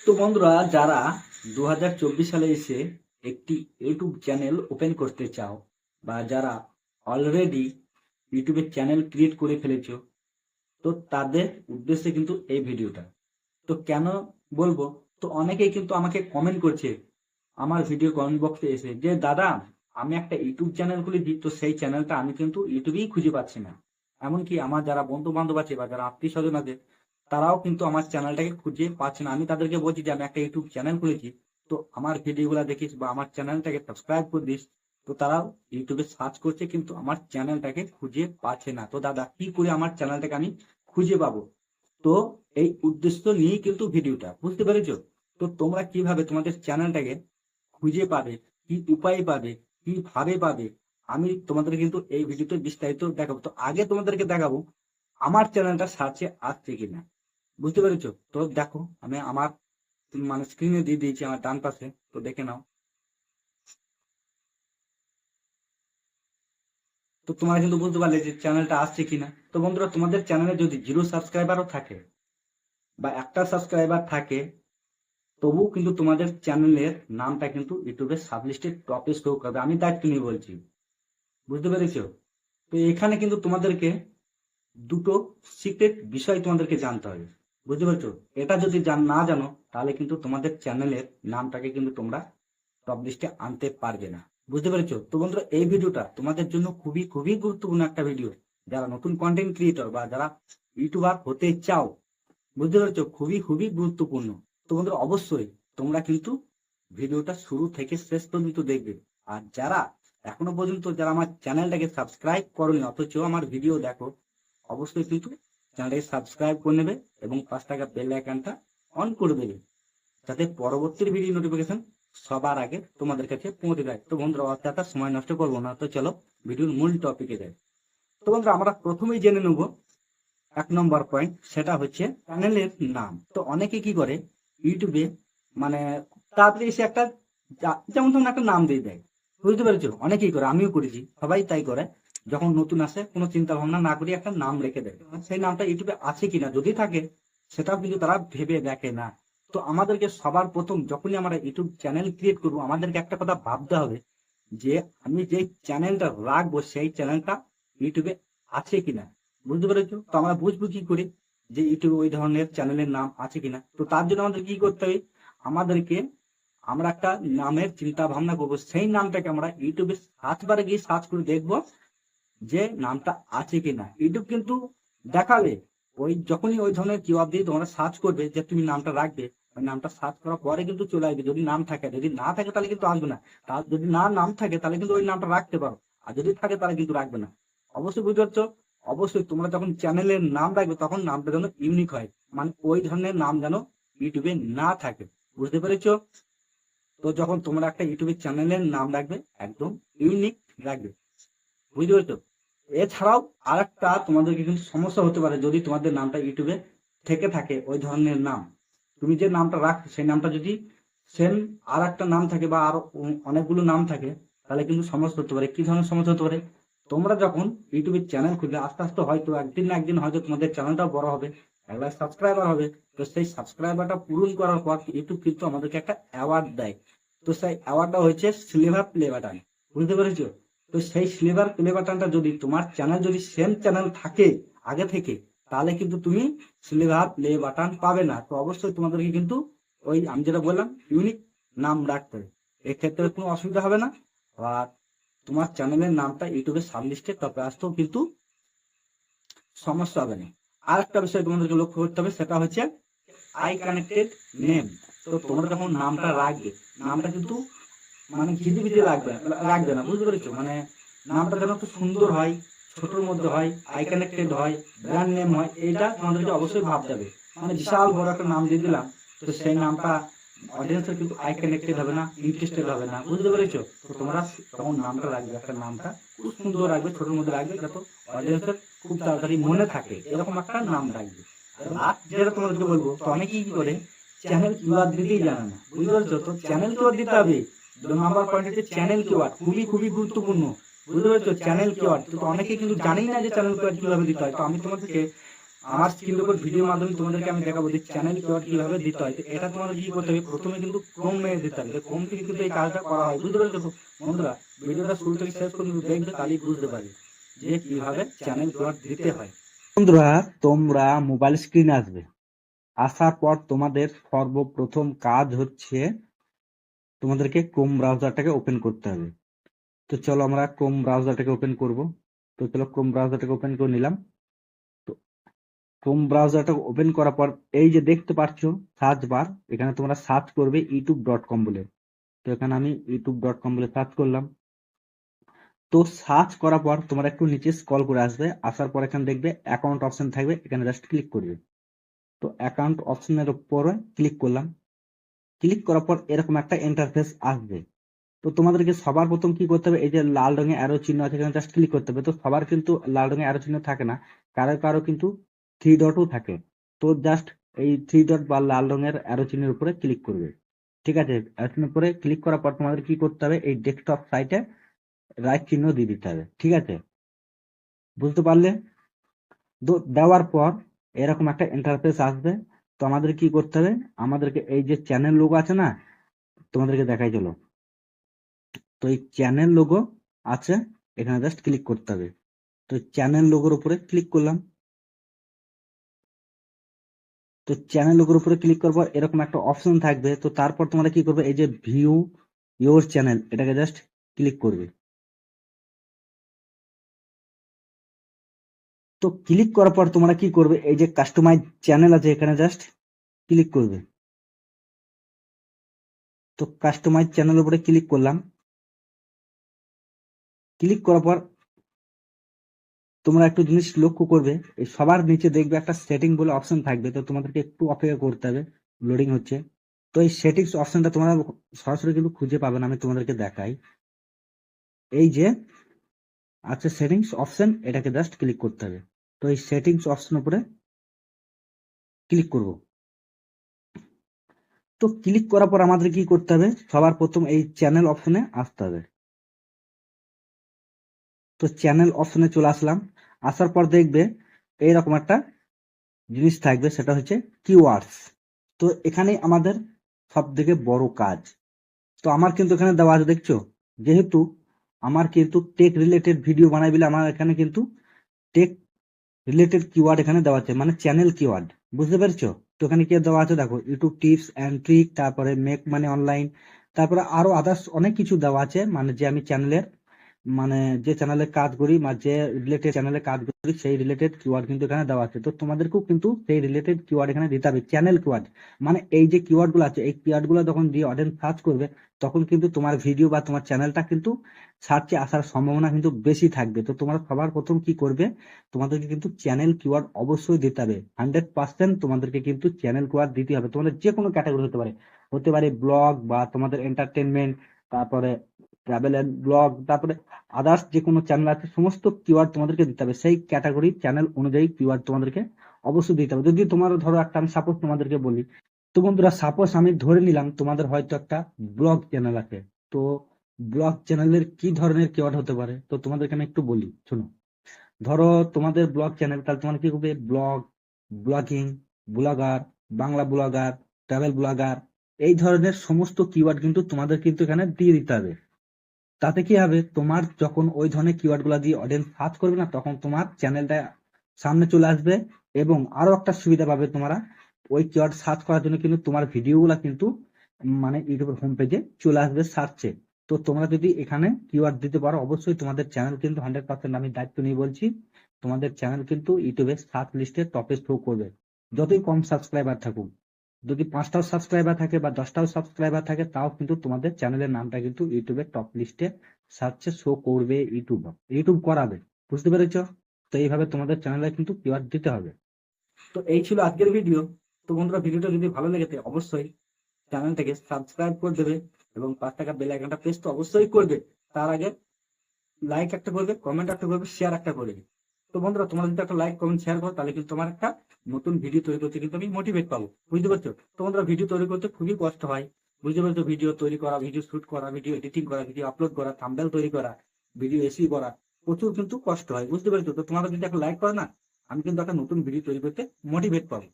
তো বন্ধুরা, যারা 2024 সালে এসে একটি ইউটিউব চ্যানেল ওপেন করতে চাও, বা যারা অলরেডি ইউটিউবে চ্যানেল ক্রিয়েট করে ফেলেছো, তো তাদের উদ্দেশ্যে কিন্তু এই ভিডিওটা। তো কেন বলবো, তো অনেকেই কিন্তু আমাকে কমেন্ট করছে আমার ভিডিও কমেন্ট বক্সে এসে যে দাদা, আমি একটা ইউটিউব চ্যানেল খুলেছি, তো সেই চ্যানেলটা আমি কিন্তু ইউটিউবেই খুঁজে পাচ্ছি না। এমনকি আমার যারা বন্ধু বান্ধব আছে বা যারা আত্মীয় স্বজন আছে, তারাও কিন্তু আমার চ্যানেলটাকে খুঁজে পাচ্ছে না। আমি তাদেরকে বলছি যে আমি একটা ইউটিউব চ্যানেল খুলেছি, তো আমার ভিডিওগুলো দেখিস বা আমার চ্যানেলটাকে সাবস্ক্রাইব করে দিস। তো তারাও ইউটিউবে সার্চ করছে কিন্তু আমার চ্যানেলটাকে খুঁজে পাচ্ছে না। তো দাদা, কি করে আমার চ্যানেলটাকে আমি খুঁজে পাবো? তো এই উদ্দেশ্য নিয়েই কিন্তু ভিডিওটা, বুঝতে পেরেছো? তো তোমরা কিভাবে তোমাদের চ্যানেলটাকে খুঁজে পাবে, কি উপায় পাবে, কিভাবে পাবে, আমি তোমাদের কিন্তু এই ভিডিওতে বিস্তারিত দেখাবো। তো আগে তোমাদেরকে দেখাবো আমার চ্যানেলটা সার্চে আসছে কিনা। বুঝতে পেরেছো? তো দেখো, আমি আমার মানে স্ক্রিনে দিয়ে দিয়েছি আমার ডান পাশে, তো দেখে নাও। তো তোমরা কিন্তু বুঝতে পারলে যে চ্যানেলটা আসছে কিনা। তো বন্ধুরা, তোমাদের চ্যানেলে যদি 0 সাবস্ক্রাইবারও থাকে বা একটা সাবস্ক্রাইবার থাকে, তবুও কিন্তু তোমাদের চ্যানেলের নামটা কিন্তু ইউটিউবের সাবলিস্টেড টপে শো করবে। আমি দায়িত্ব নিয়ে বলছি, বুঝতে পেরেছো? তো এখানে কিন্তু তোমাদেরকে দুটো সিক্রেট বিষয় তোমাদেরকে জানতে হবে, বুঝতে পারছো? এটা যদি না জানো, তাহলে কিন্তু তোমাদের চ্যানেলের নামটাকে কিন্তু তোমরা টপ লিস্টে আনতে পারবে না। বুঝতে পেরেছো? তো বন্ধুরা, এই ভিডিওটা তোমাদের জন্য খুবই খুবই গুরুত্বপূর্ণ একটা ভিডিও। যারা নতুন কন্টেন্ট ক্রিয়েটর বা যারা ইউটিউবার হতে চাও, বুঝতে পেরেছো, খুবই খুবই গুরুত্বপূর্ণ। তো বন্ধুরা, অবশ্যই তোমরা কিন্তু ভিডিওটা শুরু থেকে শেষ পর্যন্ত দেখবে। আর যারা এখনো পর্যন্ত যারা আমার চ্যানেলটাকে সাবস্ক্রাইব করোনি অথচ আমার ভিডিও দেখো, অবশ্যই কিন্তু চ্যানেলটাকে সাবস্ক্রাইব করে নেবে এবং 5 টাকা বেল আইকনটা অন করে দেবে, যাতে পরবর্তী ভিডিও নোটিফিকেশন সবার আগে তোমাদের কাছে পৌঁছে যায়। তো বন্ধুরা, অযথা সময় নষ্ট করবো না, তো চলো ভিডিওর মূল টপিকে যাই। তো বন্ধুরা, আমরা প্রথমেই জেনে নেব 1 নম্বর পয়েন্ট, সেটা হচ্ছে চ্যানেলের নাম। তো অনেকে কি করে ইউটিউবে মানে তাড়াতাড়ি এসে একটা যেমন তেমন একটা নাম দিয়ে দেয়, বুঝতে পেরেছো? অনেকেই করে, আমিও করেছি, সবাই তাই করে। যখন নতুন আসে, কোনো চিন্তা ভাবনা না করে একটা নাম রেখে দেয়। সেই নামটা ইউটিউবে আছে কিনা, যদি থাকে সেটাও কিন্তু তারা ভেবে দেখে না। তো আমাদেরকে সবার প্রথম যখনই আমরা ইউটিউব চ্যানেল ক্রিয়েট করবো, আমাদেরকে একটা কথা ভাবতে হবে যে আমি যে চ্যানেলটা রাখবো সেই চ্যানেলটা ইউটিউবে আছে কিনা। বুঝতে পেরেছো? তো আমরা বুঝবো কি করে যে ইউটিউবে ওই ধরনের চ্যানেলের নাম আছে কিনা? তো তার জন্য আমাদের কি করতে হবে, আমাদেরকে আমরা একটা নামের চিন্তা ভাবনা করবো। সেই নামটাকে আমরা ইউটিউবে সার্চ বারে গিয়ে সার্চ করে দেখবো যে নামটা আছে কিনা। ইউটিউব কিন্তু দেখাবে, ওই যখনই ওই ধরনের কিওয়ার্ড দিয়ে তোমরা সার্চ করবে যে তুমি নামটা রাখবে, ওই নামটা সার্চ করার পরে কিন্তু চলে আসবে। যদি নাম থাকে, যদি না থাকে তাহলে কিন্তু আসবে না। তার যদি নাম থাকে তাহলে কিন্তু ওই নামটা রাখতে পারো, আর যদি থাকে তাহলে কিন্তু রাখবে না। অবশ্যই বুঝতে পারছো? অবশ্যই তোমরা যখন চ্যানেলের নাম রাখবে, তখন নামটা যেন ইউনিক হয়, মানে ওই ধরনের নাম যেন ইউটিউবে না থাকে। বুঝতে পেরেছো? তো যখন তোমরা একটা ইউটিউবের চ্যানেলের নাম রাখবে, একদম ইউনিক রাখবে, বুঝতে পেরেছো? এছাড়াও আর একটা তোমাদেরকে কিন্তু সমস্যা হতে পারে, যদি তোমাদের নামটা ইউটিউবে থেকে থাকে ওই ধরনের নাম, তুমি যে নামটা রাখছো সেই নামটা যদি সেম আর একটা নাম থাকে বা আরো অনেকগুলো নাম থাকে, তাহলে কিন্তু সমস্যা হতে পারে। কি ধরনের সমস্যা হতে পারে, তোমরা যখন ইউটিউবের চ্যানেল খুলবে, আস্তে আস্তে হয়তো একদিন না একদিন হয়তো তোমাদের চ্যানেলটাও বড় হবে, 1 লাখ সাবস্ক্রাইবার হবে। তো সেই সাবস্ক্রাইবারটা পূরণ করার পর ইউটিউব কিন্তু আমাদেরকে একটা অ্যাওয়ার্ড দেয়। তো সেই অ্যাওয়ার্ডটা হচ্ছে সিলভার প্লে বাটন, বুঝতে পেরেছো? তো সেই সিলভার প্লে বাটনটা যদি তোমার চ্যানেল যদি সেম চ্যানেল থাকে আগে থেকে, তাহলে কিন্তু তুমি সিলভার প্লে বাটন পাবে না। তো অবশ্যই তোমাদেরকে কিন্তু ওই আমি যেটা বললাম ইউনিক নাম রাখতে হবে, এক্ষেত্রে কোনো অসুবিধা হবে না। আর তোমার চ্যানেলের নামটা ইউটিউবে সাবলিস্টে টপে আসতেও কিন্তু সমস্যা হবে না। আর একটা বিষয় তোমাদেরকে লক্ষ্য করতে হবে, সেটা হচ্ছে আই কানেক্টেড নেম। তো তোমরা যখন নামটা রাখবে, নামটা কিন্তু মানে ঘিজে ভিজে রাখবে রাখবে না, বুঝতে পেরেছো? মানে নামটা যেন একটু সুন্দর হয়, ছোটর মধ্যে হয়, আই কানেক্টেড হয়, ব্র্যান্ড নেম হয়, এইটা তোমাদেরকে অবশ্যই ভাবতে হবে। মানে বিশাল বড় একটা নাম দিয়ে দিলাম, তো সেই নামটা অডিয়েন্সের কিন্তু আই কানেক্টেড হবে না, ইন্টারেস্টেড হবে না, বুঝতে পেরেছো? তো তোমরা তখন নামটা রাখবে, একটা নামটা খুব সুন্দর রাখবে, ছোটর মধ্যে রাখবে, যাতে অডিয়েন্সের খুব তাড়াতাড়ি মনে থাকে, এরকম একটা নাম রাখবে। আর যেটা তোমাদেরকে বলবো, তো অনেকেই কি করে চ্যানেল কিওয়ার্ড দিতেই জানে না, বুঝতে পারছো? তো চ্যানেল কিওয়ার্ড দিতে হবে। 2 নম্বর পয়েন্ট হচ্ছে চ্যানেল কিওয়ার্ড, খুবই খুবই গুরুত্বপূর্ণ, বুঝতে পেরেছো? চ্যানেল কিওয়ার্ড তো অনেকে কিন্তু জানেই না যে চ্যানেল কিওয়ার্ড কিভাবে দিতে হয়। তো আমি তোমাদেরকে আমার স্ক্রিনের উপর ভিডিওর মাধ্যমে তোমাদেরকে আমি দেখাবো যে চ্যানেল কিওয়ার্ড কিভাবে দিতে হয়। এটা তোমাদের কি করতে হবে, প্রথমে কিন্তু ক্রোম মেরে দিতে হবে। ক্রোম থেকে কিন্তু এই কাজটা করা হয়, বুঝতে পেরেছো বন্ধুরা? ভিডিওটা শুরু থেকে শেষ পর্যন্ত দেখবে, তাহলেই বুঝতে পারবে যে কিভাবে চ্যানেল কিওয়ার্ড দিতে হয়। বন্ধুরা, তোমরা মোবাইল স্ক্রিনে আসবে, আসার পর তোমাদের সর্বপ্রথম কাজ হচ্ছে তোমাদেরকে ক্রোম ব্রাউজারটাকে ওপেন করতে হবে। তো চলো আমরা ক্রোম ব্রাউজারটাকে ওপেন করব। তো চলো ক্রোম ব্রাউজারটাকে ওপেন করে নিলাম। তো ক্রোম ব্রাউজারটা ওপেন করার পর এই যে দেখতে পাচ্ছ সার্চ বার, এখানে তোমরা সার্চ করবে youtube.com বলে। তো এখানে আমি youtube.com বলে সার্চ করলাম। তো সার্চ করার পর তোমরা একটু নিচে স্ক্রল করে আসবে, আসার পর এখানে দেখবে অ্যাকাউন্ট অপশন থাকবে, এখানে জাস্ট ক্লিক করবে। তো অ্যাকাউন্ট অপশনের উপরে ক্লিক করলাম। ক্লিক করার পর এরকম একটা ইন্টারফেস আসবে। তো তোমাদেরকে সবার প্রথম কি করতে হবে, এই যে লাল রঙের অ্যারো চিহ্ন আছে এখানে জাস্ট ক্লিক করতে হবে। তো সবার কিন্তু লাল রঙের অ্যারো চিহ্ন থাকে না, কারো কারো কিন্তু 3 ডটও থাকে। তো জাস্ট এই 3 ডট বা লাল রঙের অ্যারো চিহ্নের উপরে ক্লিক করবে। ঠিক আছে, অ্যারো চিহ্নের উপরে ক্লিক করার পর তোমাদের কি করতে হবে, এই ডেস্কটপ সাইটে রাইট চিহ্ন দিয়ে দিতে হবে। ঠিক আছে, বুঝতে পারলে? দেওয়ার পর এরকম একটা ইন্টারফেস আসবে। তো আমাদের কি করতে হবে, আমাদেরকে এই যে চ্যানেল লোগো আছে না, তোমাদেরকে দেখাই চলো। তো এই চ্যানেল লোগো আছে, এখানে জাস্ট ক্লিক করতে হবে। তো চ্যানেল লোগোর উপরে ক্লিক করলাম। তো চ্যানেল লোগোর উপরে ক্লিক করার পর এরকম একটা অপশন থাকবে। তো তারপর তোমরা কি করবে, এই যে ভিউ ইওর চ্যানেল, এটাকে জাস্ট ক্লিক করবে। তো ক্লিক করার পর তোমরা কি করবে, এই যে কাস্টমাইজ চ্যানেল আছে এখানে জাস্ট ক্লিক করবে। তো কাস্টমাইজ চ্যানেলের উপরে ক্লিক করলাম। ক্লিক করার পর তোমরা একটু জিনিস লক্ষ্য করবে, এই সবার নিচে দেখবে একটা সেটিং বলে অপশন থাকবে। তো তোমাদেরকে একটু অপেক্ষা করতে হবে, লোডিং হচ্ছে। তো এই সেটিংস অপশনটা তোমরা সরাসরি কিন্তু খুঁজে পাবে না, আমি তোমাদেরকে দেখাই। এই যে আছে সেটিংস অপশন, এটাকে জাস্ট ক্লিক করতে হবে। তো এই সেটিংস অপশন উপরে ক্লিক করব। তো ক্লিক করার পর আমাদের কি করতে হবে, সবার প্রথম এই চ্যানেল অপশনে আসতে হবে। তো চ্যানেল অপশনে চলে আসলাম। আসার পর দেখবে এইরকম একটা জিনিস থাকবে, সেটা হচ্ছে কিওয়ার্ডস। তো এখানে আমাদের সব থেকে বড় কাজ। তো আমার কিন্তু এখানে দেওয়া আছে, দেখছো? যেহেতু আমার কিন্তু টেক রিলেটেড ভিডিও বানাই বলে আমার এখানে কিন্তু টেক রিলেটেড কিওয়ার্ড এখানে দেওয়া আছে, মানে চ্যানেল কিওয়ার্ড, বুঝতে পেরেছো? তো এখানে কি দেওয়া আছে দেখো, ইউটিউব টিপস এন্ড ট্রিক, তারপরে মেক মানে অনলাইন, তারপরে আরো আদার্স অনেক কিছু দেওয়া আছে। মানে যে আমি চ্যানেলের মানে যে চ্যানেলে কাজ করি বা যে রিলেটেড চ্যানেলে কাজ করি সেই রিলেটেড কিওয়ার্ড কিন্তু এখানে দেওয়া আছে। তো তোমাদেরকেও কিন্তু সেই রিলেটেড কিওয়ার্ড এখানে দিতে হবে, চ্যানেল কিওয়ার্ড। মানে এই যে কিওয়ার্ড গুলো আছে, এই কিওয়ার্ড গুলো যখন দিয়ে অডিয়েন্স সার্চ করবে, তখন কিন্তু তোমার ভিডিও বা তোমার চ্যানেলটা কিন্তু সার্চে আসার সম্ভাবনা কিন্তু বেশি থাকবে। তো তোমরা সবার প্রথম কি করবে, তোমাদেরকে কিন্তু চ্যানেল কিওয়ার্ড অবশ্যই দিতে হবে। 100% তোমাদেরকে কিন্তু চ্যানেল কিওয়ার্ড দিতে হবে। তোমাদের যে কোনো ক্যাটাগরি হতে পারে, হতে পারে ব্লগ বা তোমাদের এন্টারটেনমেন্ট, তারপরে ট্রাভেল এন্ড ব্লগ, তারপরে আদার্স যে কোনো চ্যানেল আছে, সমস্ত কিওয়ার্ড তোমাদেরকে দিতে হবে। সেই ক্যাটাগরি চ্যানেল অনুযায়ী কিওয়ার্ড তোমাদেরকে অবশ্যই দিতে হবে। যদি তোমার ধরো একটা, আমি সাপোজ তোমাদেরকে বলি, তো বন্ধুরা সাপোজ আমি ধরে নিলাম তোমাদের হয়তো একটা ব্লগ চ্যানেল আছে। তো ব্লগ চ্যানেলের কি ধরনের কিওয়ার্ড হতে পারে, তো তোমাদেরকে আমি একটু বলি, শোনো। ধরো তোমাদের ব্লগ চ্যানেল, তাহলে তোমার কি করবে, blog, blogging, blogger, Bangla blogger, travel blogger, এই ধরনের সমস্ত কিওয়ার্ড কিন্তু তোমাদের কিন্তু এখানে দিয়ে দিতে হবে। তাতে কি হবে, তোমার যখন ওই ধরনের কিওয়ার্ড গুলা দিয়ে অডিয়েন্স সার্চ করবে না, তখন তোমার চ্যানেলটা সামনে চলে আসবে। এবং আরো একটা সুবিধা পাবে, তোমরা ওই কিওয়ার্ড সার্চ করার জন্য কিন্তু তোমার ভিডিও গুলা কিন্তু মানে ইউটিউবের হোম পেজে চলে আসবে সার্চে। তো তোমরা যদি এখানে কিওয়ার্ড দিতে পারো, অবশ্যই তোমাদের চ্যানেল কিন্তু 100% আমি দায়িত্ব নিয়ে বলছি, তোমাদের চ্যানেল কিন্তু ইউটিউবের সার্চ লিস্টে টপে শো করবে, যতই কম সাবস্ক্রাইবার থাকুক। যদি 5টাও সাবস্ক্রাইবার থাকে বা 10টাও সাবস্ক্রাইবার থাকে, তাও কিন্তু তোমাদের চ্যানেলের নামটা কিন্তু ইউটিউবের টপ লিস্টে সার্চে শো করবে, ইউটিউব করাবে, বুঝতে পেরেছো? তো এইভাবে তোমাদের চ্যানেলে কিন্তু কিওয়ার্ড দিতে হবে। তো এই ছিল আজকের ভিডিও। তো বন্ধুরা, ভিডিওটা যদি ভালো লেগে থাকে অবশ্যই চ্যানেলটাকে সাবস্ক্রাইব করে দেবে এবং 5 টাকা বেল আইকনটা প্রেস তো অবশ্যই করবে। তার আগে লাইক একটা করবে, কমেন্ট একটা করবে, শেয়ার একটা করবে। তো বন্ধুরা, তোমরা যদি একটা লাইক কমেন্ট শেয়ার করো, তাহলে কিন্তু তোমার একটা নতুন ভিডিও তৈরি করতে কিন্তু আমি মোটিভেট পাবো, বুঝতে পারছো? তো বন্ধুরা, ভিডিও তৈরি করতে খুবই কষ্ট হয়, বুঝতে পারছো? ভিডিও তৈরি করা, ভিডিও শুট করা, ভিডিও এডিটিং করা, ভিডিও আপলোড করা, থাম্বনেল তৈরি করা, ভিডিও এসি করা, প্রচুর কিন্তু কষ্ট হয়, বুঝতে পারছো? তো তোমরা যদি একটা লাইক করো না, আমি কিন্তু একটা নতুন ভিডিও তৈরি করতে মোটিভেট পাবো।